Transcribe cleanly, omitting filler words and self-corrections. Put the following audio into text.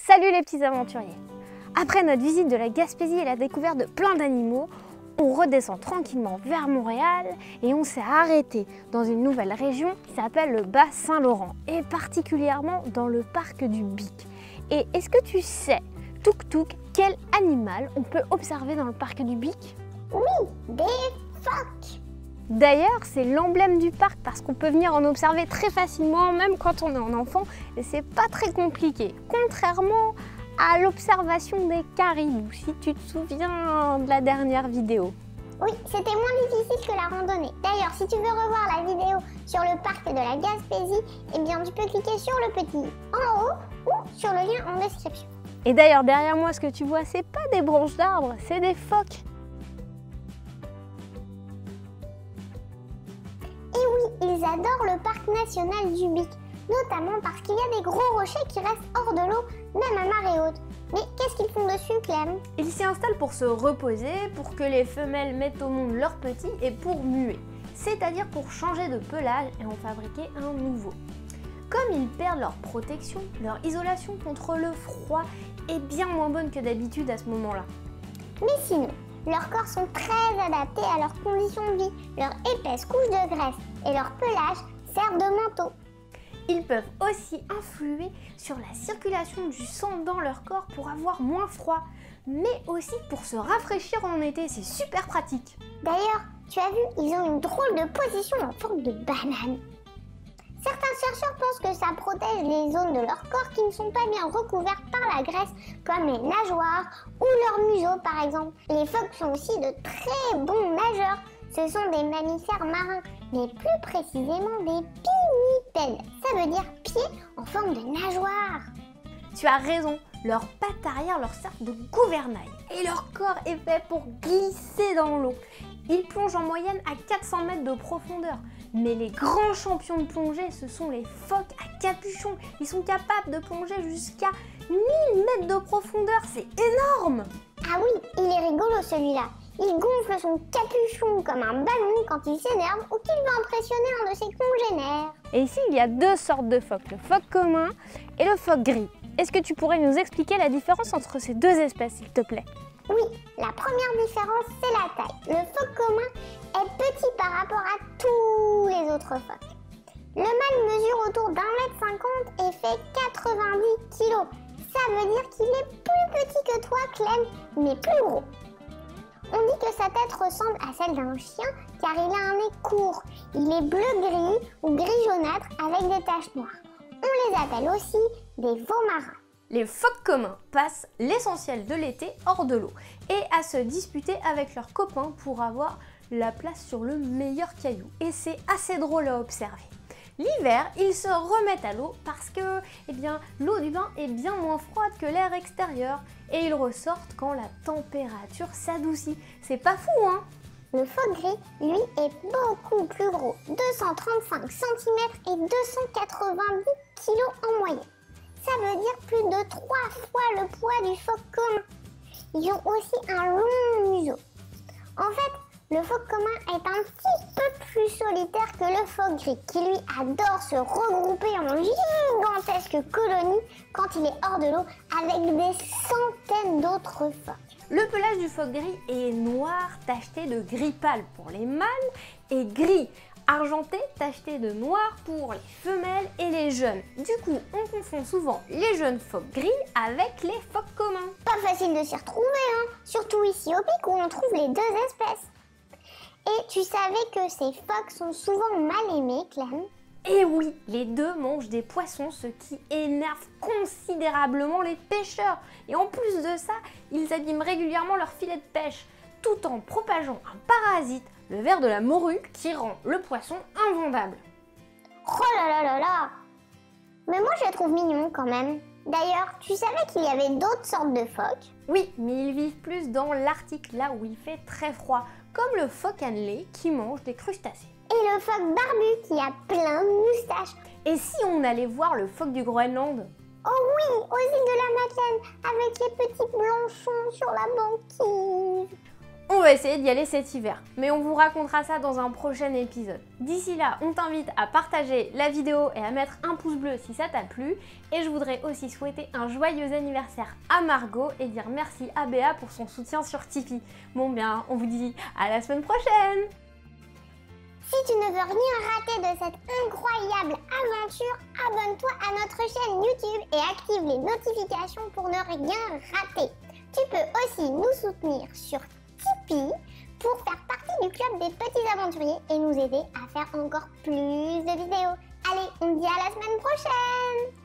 Salut les petits aventuriers! Après notre visite de la Gaspésie et la découverte de plein d'animaux, on redescend tranquillement vers Montréal et on s'est arrêté dans une nouvelle région qui s'appelle le Bas-Saint-Laurent et particulièrement dans le parc du Bic. Et est-ce que tu sais, Tuk-Tuk, quel animal on peut observer dans le parc du Bic? Oui, des phoques! D'ailleurs, c'est l'emblème du parc parce qu'on peut venir en observer très facilement, même quand on est un enfant, et c'est pas très compliqué. Contrairement à l'observation des caribous, si tu te souviens de la dernière vidéo. Oui, c'était moins difficile que la randonnée. D'ailleurs, si tu veux revoir la vidéo sur le parc de la Gaspésie, eh bien tu peux cliquer sur le petit en haut ou sur le lien en description. Et d'ailleurs, derrière moi, ce que tu vois, c'est pas des branches d'arbres, c'est des phoques. Et oui, ils adorent le parc national du Bic, notamment parce qu'il y a des gros rochers qui restent hors de l'eau, même à marée haute. Mais qu'est-ce qu'ils font dessus, Clem? Ils s'y installent pour se reposer, pour que les femelles mettent au monde leurs petits et pour muer, c'est-à-dire pour changer de pelage et en fabriquer un nouveau. Comme ils perdent leur protection, leur isolation contre le froid est bien moins bonne que d'habitude à ce moment-là. Mais sinon, leurs corps sont très adaptés à leurs conditions de vie. Leur épaisse couche de graisse et leur pelage servent de manteau. Ils peuvent aussi influer sur la circulation du sang dans leur corps pour avoir moins froid, mais aussi pour se rafraîchir en été, c'est super pratique. D'ailleurs, tu as vu, ils ont une drôle de position en forme de banane. Certains chercheurs pensent que ça protège les zones de leur corps qui ne sont pas bien recouvertes par la graisse, comme les nageoires ou leur museau par exemple. Les phoques sont aussi de très bons nageurs. Ce sont des mammifères marins, mais plus précisément des pinnipèdes. Ça veut dire pieds en forme de nageoire. Tu as raison, leurs pattes arrière leur servent de gouvernail et leur corps est fait pour glisser dans l'eau. Ils plongent en moyenne à 400 mètres de profondeur. Mais les grands champions de plongée, ce sont les phoques à capuchon. Ils sont capables de plonger jusqu'à 1000 mètres de profondeur, c'est énorme! Ah oui, il est rigolo celui-là. Il gonfle son capuchon comme un ballon quand il s'énerve ou qu'il veut impressionner un de ses congénères. Et ici, il y a deux sortes de phoques, le phoque commun et le phoque gris. Est-ce que tu pourrais nous expliquer la différence entre ces deux espèces, s'il te plaît? Oui, la première différence, c'est la taille. Le phoque commun est petit par rapport à tous les autres phoques. Le mâle mesure autour d'1,50 m et fait 90 kg. Ça veut dire qu'il est plus petit que toi, Clem, mais plus gros. On dit que sa tête ressemble à celle d'un chien car il a un nez court. Il est bleu-gris ou gris-jaunâtre avec des taches noires. On les appelle aussi des veaux marins. Les phoques communs passent l'essentiel de l'été hors de l'eau et à se disputer avec leurs copains pour avoir la place sur le meilleur caillou. Et c'est assez drôle à observer. L'hiver, ils se remettent à l'eau parce que l'eau du bain est bien moins froide que l'air extérieur et ils ressortent quand la température s'adoucit. C'est pas fou, hein? Le phoque gris, lui, est beaucoup plus gros, 235 cm et 290 kg en moyenne. Ça veut dire plus de 3 fois le poids du phoque commun. Ils ont aussi un long museau. En fait, le phoque commun est un petit peu plus solitaire que le phoque gris, qui lui adore se regrouper en gigantesques colonies quand il est hors de l'eau avec des centaines d'autres phoques. Le pelage du phoque gris est noir tacheté de gris pâle pour les mâles et gris argenté tacheté de noir pour les femelles et les jeunes. Du coup, on confond souvent les jeunes phoques gris avec les phoques communs. Pas facile de s'y retrouver, hein, surtout ici au Bic où on trouve les deux espèces. Et tu savais que ces phoques sont souvent mal aimés, Clem? Et oui, les deux mangent des poissons, ce qui énerve considérablement les pêcheurs. Et en plus de ça, ils abîment régulièrement leur filet de pêche, tout en propageant un parasite, le ver de la morue, qui rend le poisson invendable. Oh là là là là! Mais moi je les trouve mignons quand même. D'ailleurs, tu savais qu'il y avait d'autres sortes de phoques? Oui, mais ils vivent plus dans l'Arctique, là où il fait très froid, comme le phoque annelé qui mange des crustacés. Et le phoque barbu qui a plein de moustaches. Et si on allait voir le phoque du Groenland? Oh oui, aux îles de la Madeleine, avec les petits blanchons sur la banquise. On va essayer d'y aller cet hiver, mais on vous racontera ça dans un prochain épisode. D'ici là, on t'invite à partager la vidéo et à mettre un pouce bleu si ça t'a plu. Et je voudrais aussi souhaiter un joyeux anniversaire à Margot et dire merci à Béa pour son soutien sur Tipeee. Bon bien, on vous dit à la semaine prochaine! Si tu ne veux rien rater de cette incroyable aventure, abonne-toi à notre chaîne YouTube et active les notifications pour ne rien rater. Tu peux aussi nous soutenir sur Tipeee pour faire partie du club des petits aventuriers et nous aider à faire encore plus de vidéos. Allez, on se dit à la semaine prochaine!